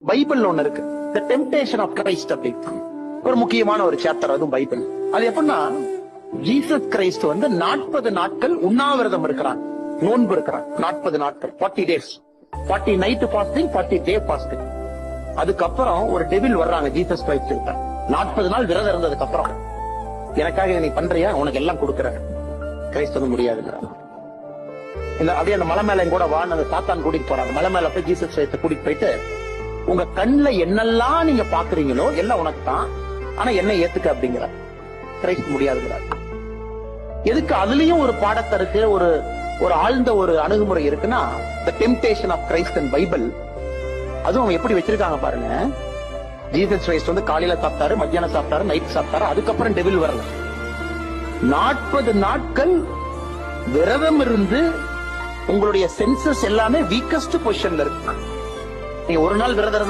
Bible ஒண்ணு இருக்கு, தி temptation of Christ அப்படி ஒரு முக்கியமான ஒரு சாப்டர், அதுவும் பைபிள். அது எப்படின்னா, ஜீசஸ் கிரைஸ்ட் 40 நாட்கள் உண்ணாவிரதம் இருக்கிறான், நோன்பு இருக்கிறான். 40 நாட்கள், 40 days, 40 நைட் ஃபாஸ்டிங், 40 டே ஃபாஸ்டிங். அதுக்கப்புறம் ஒரு டெவில் வர்றாங்க ஜீசஸ் கிரைஸ்ட் கிட்ட. 40 நாள் விரதம் இருந்ததுக்கு அப்புறம், எனக்காக நீ பண்றியா, உனக்கு எல்லாம் கொடுக்குறேன். கிரைஸ்ட் முடியாதுங்கிறாங்க. அப்படியே அந்த மலை மேல கூட அந்த சாத்தான் கூட்டிட்டு போறாங்க. மலை மேல போய் ஜீசஸ் கிரைஸ்ட கூட்டிட்டு போயிட்டு, உங்க கண்ணுல என்னெல்லாம் நீங்க பாக்குறீங்களோ எல்லாம் உனக்கு தான், ஆனா என்ன ஏத்துக்க அப்படிங்கிற. கிரைஸ்ட் முடியாதுங்கிறார். எதுக்கு? அதுலயும் ஒரு பாடத்தை இருக்கு, ஒரு ஆழ்ந்த ஒரு அணுகுமுறை இருக்குன்னா, the temptation of Christ and Bible. அதுவும் அவங்க எப்படி வச்சிருக்காங்க பாருங்க. ஜீசஸ் கிரைஸ்ட் காலையில சாப்பிட்டாரு, மத்தியானம் சாப்பிட்டாரு, நைட் சாப்பிட்டாரு. அதுக்கப்புறம் டெவில் வரல. 40 நாட்கள் விரதம் இருந்து உங்களுடைய சென்சஸ் எல்லாமே வீக்கஸ்ட் பொசிஷன்ல இருக்கு. நீங்க ஒரு நாள் விரதம்